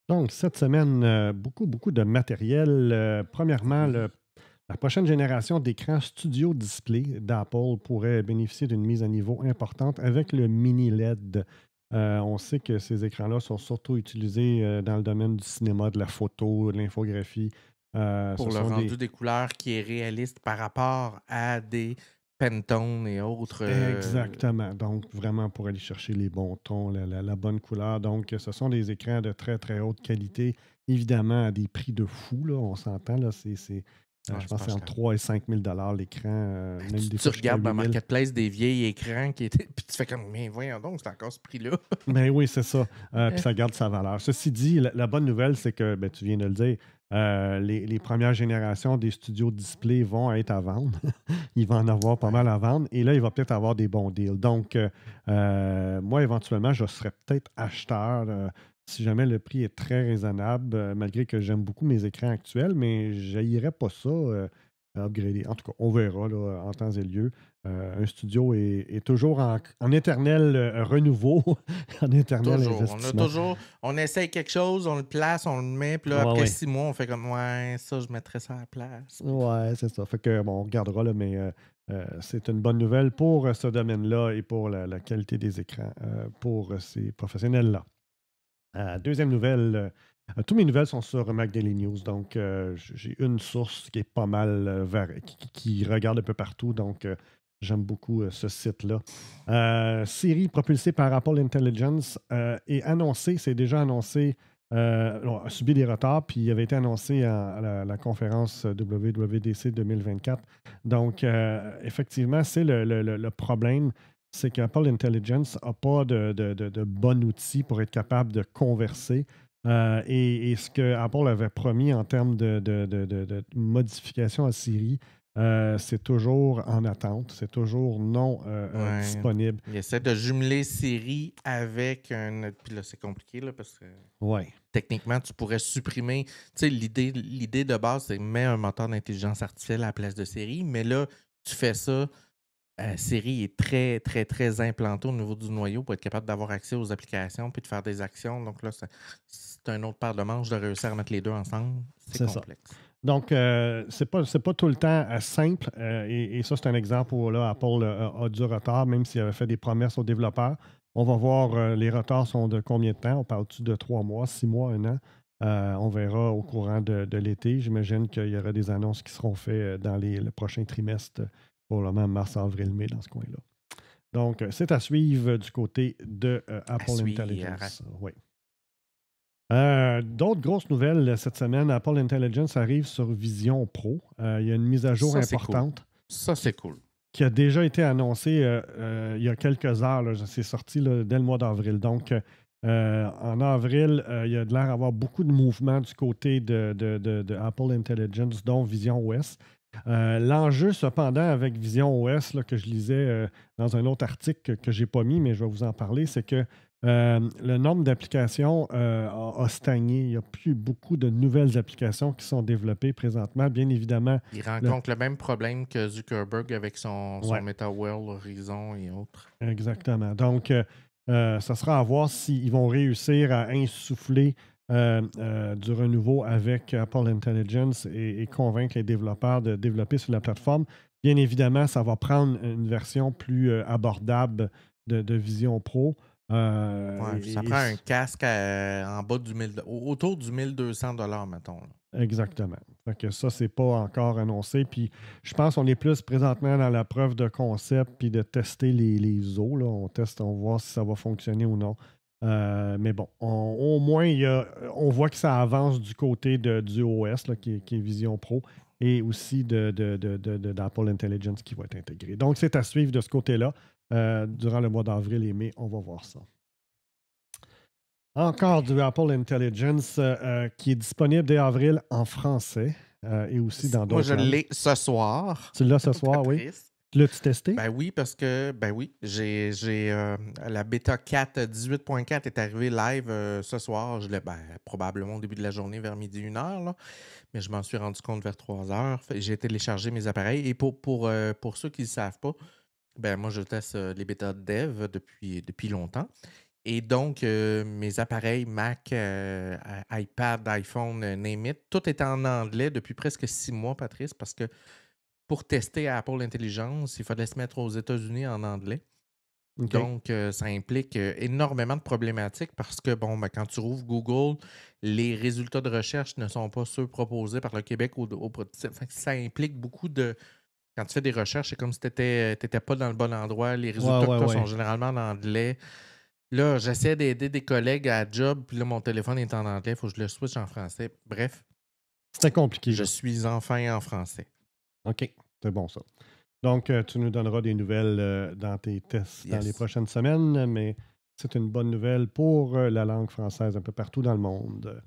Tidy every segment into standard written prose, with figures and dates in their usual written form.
Donc, cette semaine, beaucoup de matériel. Premièrement, Oui. la prochaine génération d'écrans Studio Display d'Apple pourrait bénéficier d'une mise à niveau importante avec le mini LED. On sait que ces écrans-là sont surtout utilisés dans le domaine du cinéma, de la photo, de l'infographie. Ce Pour le sont des... rendu des couleurs qui est réaliste par rapport à des Pantone et autres, Exactement. Donc, vraiment pour aller chercher les bons tons, la bonne couleur. Donc, ce sont des écrans de très, très haute qualité, évidemment à des prix de fou, là, on s'entend. Là, ouais, je c'est pense pas que c'est entre cher. 3 et 5 000 l'écran, même des Tu fois jusqu'à regardes dans 8 000. Marketplace des vieilles écrans qui étaient puis tu fais comme: «Mais voyons donc, c'est encore ce prix-là». Ben oui, c'est ça. Puis Eh, ça garde sa valeur. Ceci dit, la bonne nouvelle, c'est que, ben, tu viens de le dire, les premières générations des studios display vont être à vendre. Il va en avoir pas mal ouais. à vendre. Et là, il va peut-être avoir des bons deals. Donc, moi, éventuellement, je serais peut-être acheteur si jamais le prix est très raisonnable, malgré que j'aime beaucoup mes écrans actuels, mais je n'irais pas ça upgrader. En tout cas, on verra là, en temps et lieu. Un studio est toujours en éternel renouveau, en éternel Toujours. investissement. On essaye quelque chose, on le place, on le met, puis là, Ouais, après ouais. 6 mois, on fait comme: «Ouais, ça, je mettrais ça à la place», puis Ouais, c'est ça. Fait que, bon, on regardera, là, mais c'est une bonne nouvelle pour ce domaine-là et pour la qualité des écrans pour ces professionnels-là. Deuxième nouvelle, tous mes nouvelles sont sur Mac Daily News, donc j'ai une source qui est pas mal qui regarde un peu partout, donc j'aime beaucoup ce site-là. Siri propulsée par Apple Intelligence est annoncé, c'est déjà annoncé, a subi des retards, puis il avait été annoncé à la conférence WWDC 2024. Donc, effectivement, c'est le problème, c'est qu'Apple Intelligence n'a pas de bon outil pour être capable de converser. Et ce que Apple avait promis en termes de modification à Siri, c'est toujours en attente, c'est toujours non ouais, disponible. il essaie de jumeler Siri avec un puis là, c'est compliqué, là, parce que Oui, techniquement, tu pourrais supprimer tu sais, l'idée de base, c'est mets un moteur d'intelligence artificielle à la place de Siri, mais là, tu fais ça, Siri est très, très, très implanté au niveau du noyau pour être capable d'avoir accès aux applications puis de faire des actions. Donc là, c'est un autre paire de manches de réussir à mettre les 2 ensemble. C'est c'est ça. complexe. Donc, c'est pas tout le temps simple. Et ça, c'est un exemple où là, Apple a du retard, même s'il avait fait des promesses aux développeurs. On va voir, les retards sont de combien de temps? On parle-tu de 3 mois, 6 mois, un an? On verra au courant de l'été. J'imagine qu'il y aura des annonces qui seront faites dans le prochain trimestre, probablement mars, avril, mai, dans ce coin-là. Donc, c'est à suivre du côté de À Apple suivre. Intelligence. Oui. D'autres grosses nouvelles cette semaine, Apple Intelligence arrive sur Vision Pro. Il y a une mise à jour Ça, c'est cool. importante Ça, c'est cool. qui a déjà été annoncée il y a quelques heures. Là. C'est sorti là, dès le mois d'avril. Donc, en avril, il y a de l'air d'avoir beaucoup de mouvements du côté de Apple Intelligence, dont Vision OS. L'enjeu, cependant, avec Vision OS, là, que je lisais dans un autre article que je n'ai pas mis, mais je vais vous en parler, c'est que le nombre d'applications a stagné. Il n'y a plus beaucoup de nouvelles applications qui sont développées présentement. Bien évidemment, Il le... rencontre le même problème que Zuckerberg avec son ouais, Meta World, Horizon et autres. exactement. Donc, ça sera à voir s'ils vont réussir à insuffler du renouveau avec Apple Intelligence et convaincre les développeurs de développer sur la plateforme. Bien évidemment, ça va prendre une version plus abordable de Vision Pro. Ouais, ça prend un casque en bas du 1000, autour du 1200 mettons. Là. Exactement. Fait que ça, c'est pas encore annoncé. Puis je pense qu'on est plus présentement dans la preuve de concept puis de tester les os. Là. On teste, on voit si ça va fonctionner ou non. Mais bon, au moins, on voit que ça avance du côté du OS, là, qui est Vision Pro, et aussi d'Apple Intelligence qui va être intégré. Donc, c'est à suivre de ce côté-là. Durant le mois d'avril et mai, on va voir ça. Encore du Apple Intelligence qui est disponible dès avril en français et aussi dans Moi, je d'autres langues. l'ai ce soir, Tu l'as ce soir, oui. Patrice. Tu l'as-tu testé? Ben oui, parce que, ben oui, la bêta 4 18.4 est arrivée live ce soir. Je l'ai, ben, probablement au début de la journée vers midi, 1 heure, là, mais je m'en suis rendu compte vers 3 heures. J'ai téléchargé mes appareils. Et pour ceux qui ne savent pas, ben moi, je teste les bêtas dev depuis longtemps. Et donc, mes appareils Mac, iPad, iPhone, name it, tout est en anglais depuis presque 6 mois, Patrice, parce que pour tester Apple Intelligence, il fallait se mettre aux États-Unis en anglais. OK. Donc, ça implique énormément de problématiques parce que, bon, ben, quand tu rouvres Google, les résultats de recherche ne sont pas ceux proposés par le Québec fait que ça implique beaucoup de. Quand tu fais des recherches, c'est comme si tu n'étais pas dans le bon endroit. Les Ouais, résultats que ouais, tu as sont ouais. généralement en anglais. Là, j'essaie d'aider des collègues à job, puis là, mon téléphone est en anglais, il faut que je le switch en français. Bref, C'était compliqué, je là. suis enfin en français. OK. C'est bon, ça. Donc, tu nous donneras des nouvelles dans tes tests dans les Yes. prochaines semaines, mais c'est une bonne nouvelle pour la langue française un peu partout dans le monde.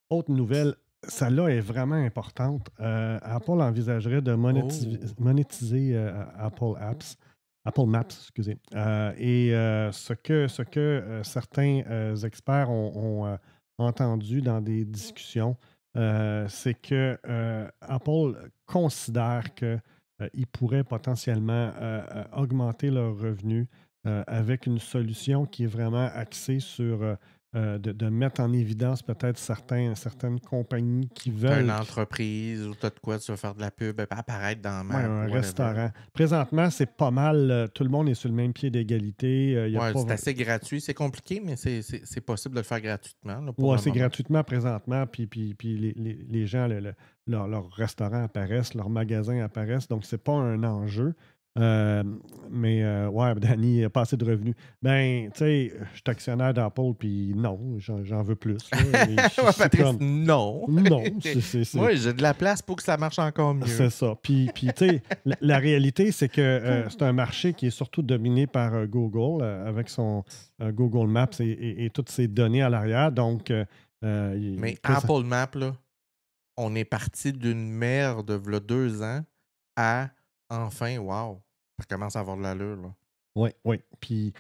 Autre nouvelle, celle-là est vraiment importante. Apple envisagerait de Oh. monétiser Apple Apps, Apple Maps, excusez. Ce que certains experts ont entendu dans des discussions, c'est que Apple considère qu'ils pourraient potentiellement augmenter leurs revenus avec une solution qui est vraiment axée sur de mettre en évidence peut-être certaines compagnies qui Tu as une veulent. entreprise ou tu as de quoi, tu veux faire de la pub, apparaître dans Ouais, Map un ou whatever. restaurant. Présentement, c'est pas mal. Tout le monde est sur le même pied d'égalité. Il y a Ouais, pas. c'est assez gratuit. C'est compliqué, mais c'est possible de le faire gratuitement là, pour Ouais, le c'est moment. gratuitement présentement, puis les gens, leur restaurant apparaissent, leurs magasins apparaissent, donc c'est pas un enjeu. Euh, mais ouais, Danny, il a pas assez de revenus. Ben, tu sais, je suis actionnaire d'Apple, puis non, j'en veux plus. Là. Ouais, C'est Patrice, comme, non. non, Moi, j'ai de la place pour que ça marche encore c'est mieux. ça. Puis tu sais, la réalité, c'est que c'est un marché qui est surtout dominé par Google, avec son Google Maps et toutes ses données à l'arrière. Donc, Mais Apple Map, là, on est parti d'une merde, v'là 2 ans, à enfin, wow, ça commence à avoir de l'allure, là. oui, oui. Puis,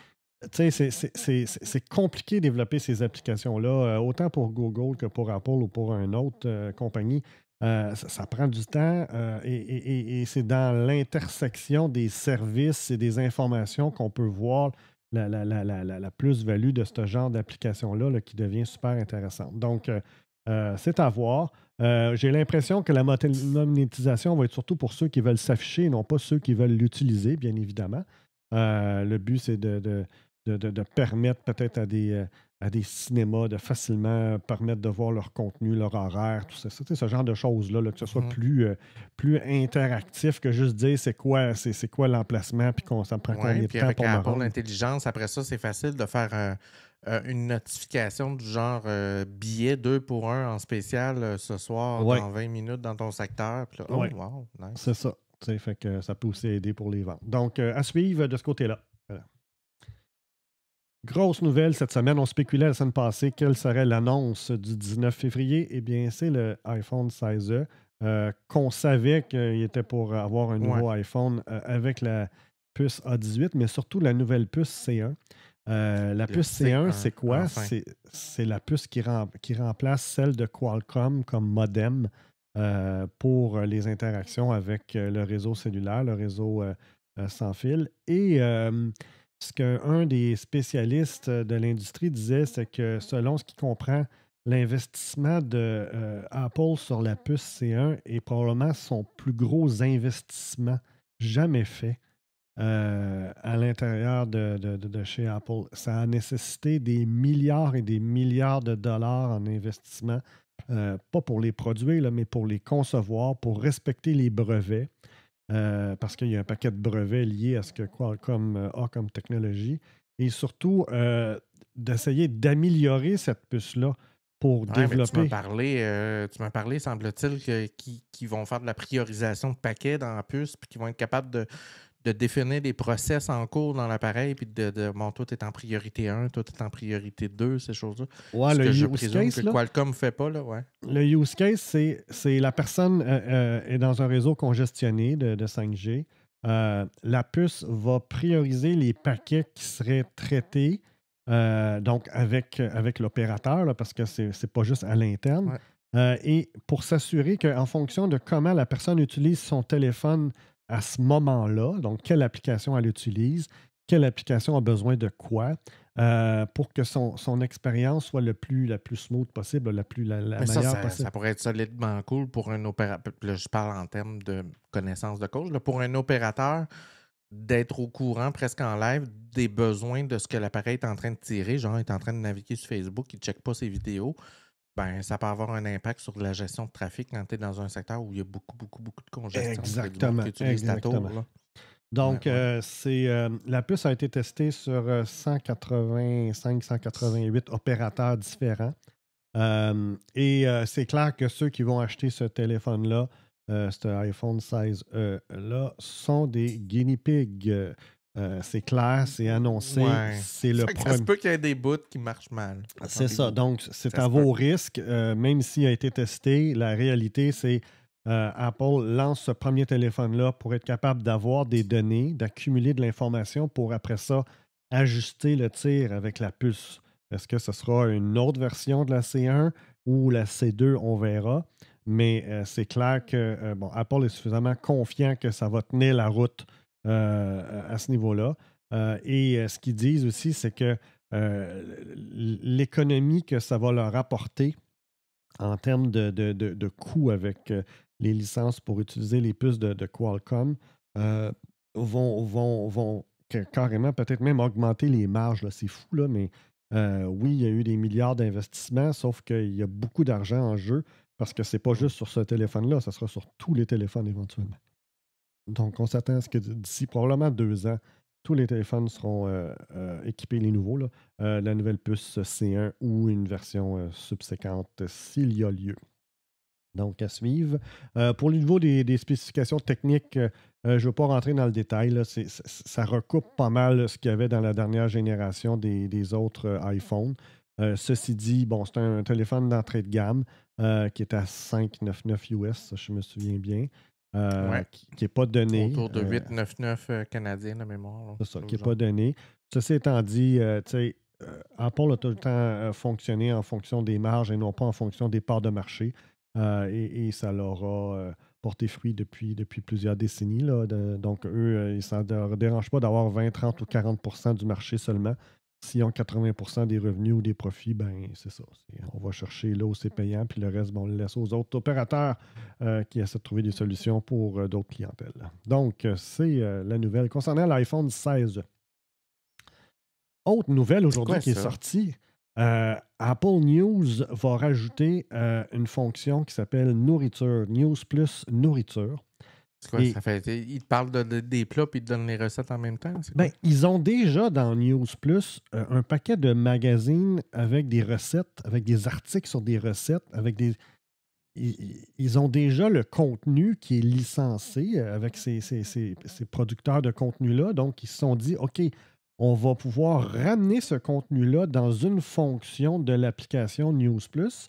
tu sais, c'est compliqué de développer ces applications-là, autant pour Google que pour Apple ou pour une autre compagnie. Ça prend du temps et c'est dans l'intersection des services et des informations qu'on peut voir la plus-value de ce genre d'application-là là, qui devient super intéressante. Donc, c'est à voir. J'ai l'impression que la monétisation va être surtout pour ceux qui veulent s'afficher, non pas ceux qui veulent l'utiliser, bien évidemment. Le but, c'est de permettre peut-être à des cinémas de facilement permettre de voir leur contenu, leur horaire, tout ça. Ce genre de choses-là, là, que ce soit Mhm. plus interactif que juste dire c'est quoi l'emplacement puis ça prend Ouais, combien de puis temps avec pour me Apple rendre. Intelligence, après ça, c'est facile de faire une notification du genre billet 2 pour 1 en spécial ce soir Oui, dans 20 minutes dans ton secteur. Puis là, oh, oui, wow, c'est nice. ça. Tu sais, fait que ça peut aussi aider pour les ventes. Donc, à suivre de ce côté-là. Grosse nouvelle cette semaine. On spéculait la semaine passée quelle serait l'annonce du 19 février. Eh bien, c'est le iPhone 16e qu'on savait qu'il était pour avoir un Ouais, nouveau iPhone avec la puce A18, mais surtout la nouvelle puce C1. La le puce C1, C1, c'est quoi? enfin. C'est la puce qui remplace celle de Qualcomm comme modem pour les interactions avec le réseau cellulaire, le réseau sans fil. Et ce qu'un des spécialistes de l'industrie disait, c'est que selon ce qui comprend, l'investissement de Apple sur la puce C1 est probablement son plus gros investissement jamais fait à l'intérieur de chez Apple. Ça a nécessité des milliards et des milliards de dollars en investissement, pas pour les produire, là, mais pour les concevoir, pour respecter les brevets parce qu'il y a un paquet de brevets liés à ce que Qualcomm a comme technologie. Et surtout, d'essayer d'améliorer cette puce-là pour Ouais, mais développer. tu m'as parlé, semble-t-il, qu'ils vont faire de la priorisation de paquets dans la puce, puis qu'ils vont être capables de définir des process en cours dans l'appareil, puis bon, toi, tu es en priorité 1, toi, tu es en priorité 2, ces choses-là. Ouais, Ce le que je use présume que case, là. Qualcomm ne fait pas, là, ouais. Le use case, c'est la personne est dans un réseau congestionné de 5G. La puce va prioriser les paquets qui seraient traités donc avec l'opérateur, là, parce que c'est pas juste à l'interne. Ouais. Et pour s'assurer qu'en fonction de comment la personne utilise son téléphone à ce moment-là, donc quelle application elle utilise, quelle application a besoin de quoi pour que son expérience soit la plus smooth possible, la Mais ça, meilleure ça, possible. ça pourrait être solidement cool pour un opérateur. Là, je parle en termes de connaissance de cause. Là, pour un opérateur, d'être au courant presque en live des besoins de ce que l'appareil est en train de tirer. Genre, il est en train de naviguer sur Facebook, il ne check pas ses vidéos. Ben, ça peut avoir un impact sur la gestion de trafic quand tu es dans un secteur où il y a beaucoup, beaucoup, beaucoup de congestion. Il y a du monde Exactement, qui utilise ta tour. exactement. Là. Donc, Ouais. la puce a été testée sur 185-188 opérateurs différents. Et c'est clair que ceux qui vont acheter ce téléphone-là, cet iPhone 16 là, sont des guinea pigs. C'est clair, c'est annoncé, Ouais. c'est le Ça se premier. peut qu'il y ait des bouts qui marchent mal. C'est ça. Attendez-vous. Donc, c'est Ça à se peut. vos risques. Même s'il a été testé, la réalité, c'est Apple lance ce premier téléphone-là pour être capable d'avoir des données, d'accumuler de l'information pour après ça ajuster le tir avec la puce. Est-ce que ce sera une autre version de la C1 ou la C2? On verra. Mais c'est clair que bon, Apple est suffisamment confiant que ça va tenir la route à ce niveau-là. Et ce qu'ils disent aussi, c'est que l'économie que ça va leur apporter en termes de coûts avec les licences pour utiliser les puces de Qualcomm vont carrément peut-être même augmenter les marges. Là. C'est fou, là, mais oui, il y a eu des milliards d'investissements, sauf qu'il y a beaucoup d'argent en jeu parce que c'est pas juste sur ce téléphone-là, ça sera sur tous les téléphones éventuellement. Donc, on s'attend à ce que d'ici probablement 2 ans, tous les téléphones seront équipés, les nouveaux, là, la nouvelle puce C1 ou une version subséquente s'il y a lieu. Donc, à suivre. Pour le niveau des spécifications techniques, je ne veux pas rentrer dans le détail. Là, ça recoupe pas mal ce qu'il y avait dans la dernière génération des autres iPhones. Ceci dit, bon, c'est un téléphone d'entrée de gamme qui est à 599 US, je me souviens bien, Ouais. qui n'est pas donné. Autour de 899 canadiens de mémoire. Là. C'est ça, qui n'est Genre. pas donné. Ceci étant dit, tu sais, Apple a tout le temps fonctionné en fonction des marges et non pas en fonction des parts de marché. Et ça leur a porté fruit depuis plusieurs décennies. Là. Donc, eux, ça ne leur dérange pas d'avoir 20, 30 ou 40 du marché seulement. S'ils ont 80 des revenus ou des profits, ben c'est ça. On va chercher là où c'est payant, puis le reste, ben, on le laisse aux autres opérateurs qui essaient de trouver des solutions pour d'autres clientèles. Donc, c'est la nouvelle concernant l'iPhone 16. Autre nouvelle aujourd'hui qui est sortie, Apple News va rajouter une fonction qui s'appelle Nourriture, News plus Nourriture. C'est quoi, ça fait? Ils te parlent des plats et ils te donnent les recettes en même temps? Ben, ils ont déjà dans News Plus un paquet de magazines avec des recettes, avec des articles sur des recettes, avec des. Ils ont déjà le contenu qui est licencié avec ces producteurs de contenu-là. Donc, ils se sont dit, OK, on va pouvoir ramener ce contenu-là dans une fonction de l'application News Plus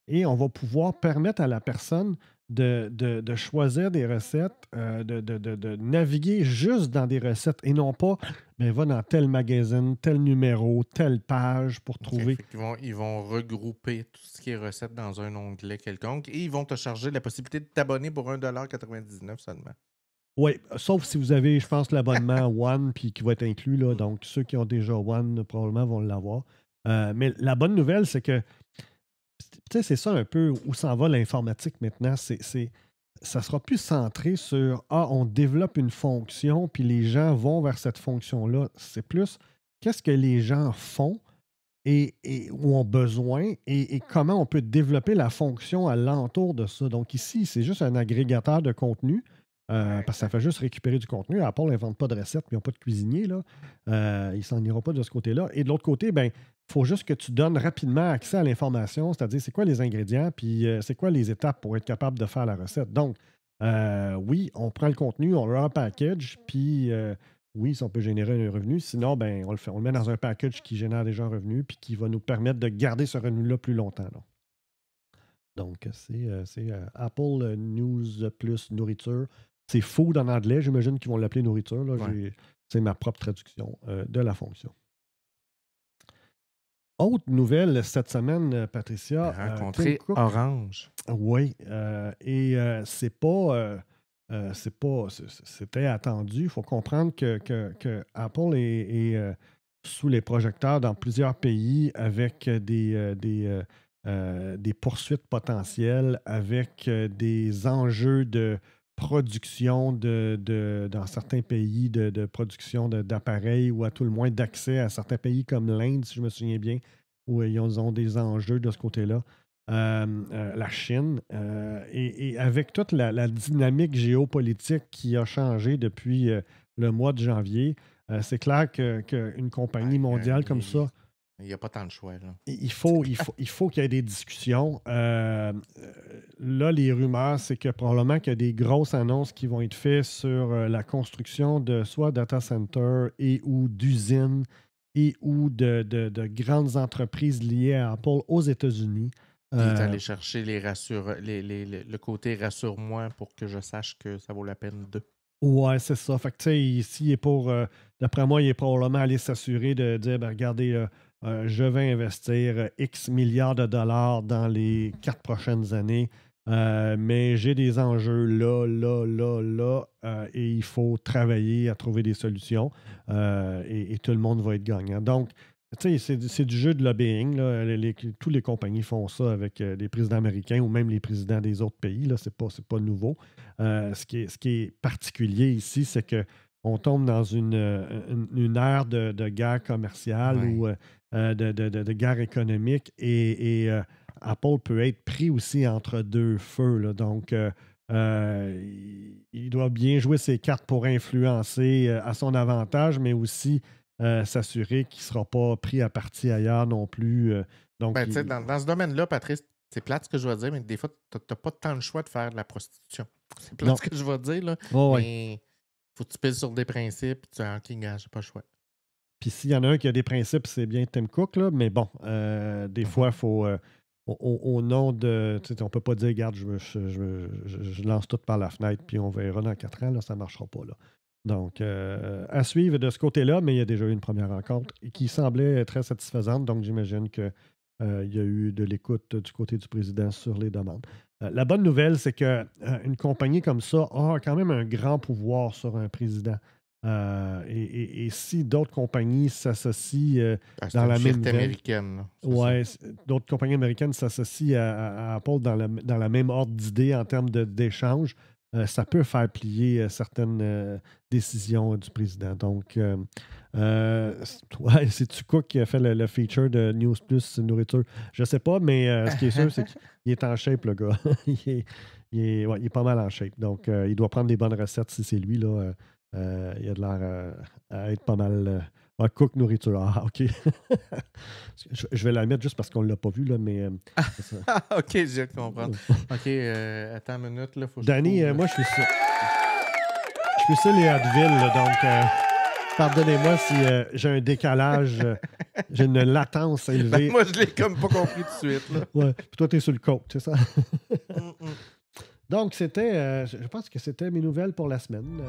et on va pouvoir permettre à la personne de choisir des recettes, de naviguer juste dans des recettes et non pas, mais va dans tel magazine, tel numéro, telle page pour trouver. Ils vont regrouper tout ce qui est recettes dans un onglet quelconque et ils vont te charger la possibilité de t'abonner pour 1,99$ seulement. Oui, sauf si vous avez, je pense, l'abonnement One puis qui va être inclus. Là, donc, ceux qui ont déjà One, probablement, vont l'avoir. Mais la bonne nouvelle, c'est que c'est ça un peu où s'en va l'informatique maintenant. Ça sera plus centré sur on développe une fonction, puis les gens vont vers cette fonction-là. C'est plus qu'est-ce que les gens font et ou ont besoin et comment on peut développer la fonction alentour de ça. Donc ici, c'est juste un agrégateur de contenu. Parce que ça fait juste récupérer du contenu. Apple n'invente pas de recettes, puis ils n'ont pas de cuisinier. Là. Ils s'en iront pas de ce côté-là. Et de l'autre côté, ben, il faut juste que tu donnes rapidement accès à l'information, c'est-à-dire c'est quoi les ingrédients, puis c'est quoi les étapes pour être capable de faire la recette. Donc, oui, on prend le contenu, on le package, puis oui, ça, on peut générer un revenu. Sinon, ben, on le met dans un package qui génère déjà un revenu, puis qui va nous permettre de garder ce revenu-là plus longtemps. Là. Donc, c'est Apple News plus nourriture. C'est food en anglais, j'imagine qu'ils vont l'appeler nourriture. Là. Ouais. C'est ma propre traduction de la fonction. Autre nouvelle cette semaine, Patricia. Rencontrer Orange. Oui. Et c'est pas c'était attendu. Il faut comprendre que Apple est sous les projecteurs dans plusieurs pays avec des poursuites potentielles, avec des enjeux de production dans certains pays, de production d'appareils ou à tout le moins d'accès à certains pays comme l'Inde, si je me souviens bien, où ils ont des enjeux de ce côté-là. La Chine, et avec toute la dynamique géopolitique qui a changé depuis le mois de janvier, c'est clair qu'une compagnie mondiale comme ça, il n'y a pas tant de choix. Là. il faut qu'il y ait des discussions. Là, les rumeurs, c'est que probablement qu'il y a des grosses annonces qui vont être faites sur la construction de soit data centers et ou d'usines et ou de grandes entreprises liées à Apple aux États-Unis. Il est allé chercher le côté rassure-moi pour que je sache que ça vaut la peine de. Ouais, c'est ça. Fait que, tu sais, ici, il est pour, d'après moi, il est probablement allé s'assurer de dire, ben, regardez, je vais investir X milliards de dollars dans les 4 prochaines années, mais j'ai des enjeux là, et il faut travailler à trouver des solutions, et tout le monde va être gagnant. Donc, tu sais, c'est du jeu de lobbying. Là. Tous les compagnies font ça avec les présidents américains ou même les présidents des autres pays. Ce n'est pas nouveau. Ce qui est particulier ici, c'est qu'on tombe dans une ère de guerre commerciale ou de guerre économique et Apple peut être pris aussi entre deux feux. Là. Donc, il doit bien jouer ses cartes pour influencer à son avantage, mais aussi s'assurer qu'il ne sera pas pris à partie ailleurs non plus. Donc, dans ce domaine-là, Patrice, c'est plate ce que je vais dire, mais des fois, tu n'as pas tant le choix de faire de la prostitution. C'est plate ce que je vais dire, là. Oh, mais faut que tu piles sur des principes, tu dis, OK, gars, j'ai pas le choix. Puis s'il y en a un qui a des principes, c'est bien Tim Cook, là, mais bon, des fois, il faut. Au nom de. On ne peut pas dire, regarde, je lance tout par la fenêtre, puis on verra dans 4 ans, là, ça ne marchera pas. Là. Donc, à suivre de ce côté-là, mais il y a déjà eu une première rencontre qui semblait très satisfaisante. Donc, j'imagine qu'il y a eu de l'écoute du côté du président sur les demandes. La bonne nouvelle, c'est qu'une compagnie comme ça a quand même un grand pouvoir sur un président. Et si d'autres compagnies s'associent dans la même américaine. Ouais, d'autres compagnies américaines s'associent à Apple dans la même ordre d'idée en termes d'échange, ça peut faire plier certaines décisions du président. Donc, c'est-tu Cook qui a fait le feature de News Plus Nourriture? Je ne sais pas, mais ce qui est sûr, c'est qu'il est en shape, le gars. il est pas mal en shape. Donc, il doit prendre des bonnes recettes si c'est lui, là. Il a de l'air à être pas mal. Cook Nourriture. Ah, OK. je vais la mettre juste parce qu'on ne l'a pas vu, là, mais. OK, je viens de comprendre. OK, attends une minute. Là, faut Danny, moi, je suis ça. Je suis les Advil, là, donc. Pardonnez-moi si j'ai un décalage, j'ai une latence élevée. Ben, moi, je l'ai comme pas compris tout de suite. Là. Ouais. Puis toi, tu es sur le coke, c'est ça? Donc, c'était, je pense que c'était mes nouvelles pour la semaine.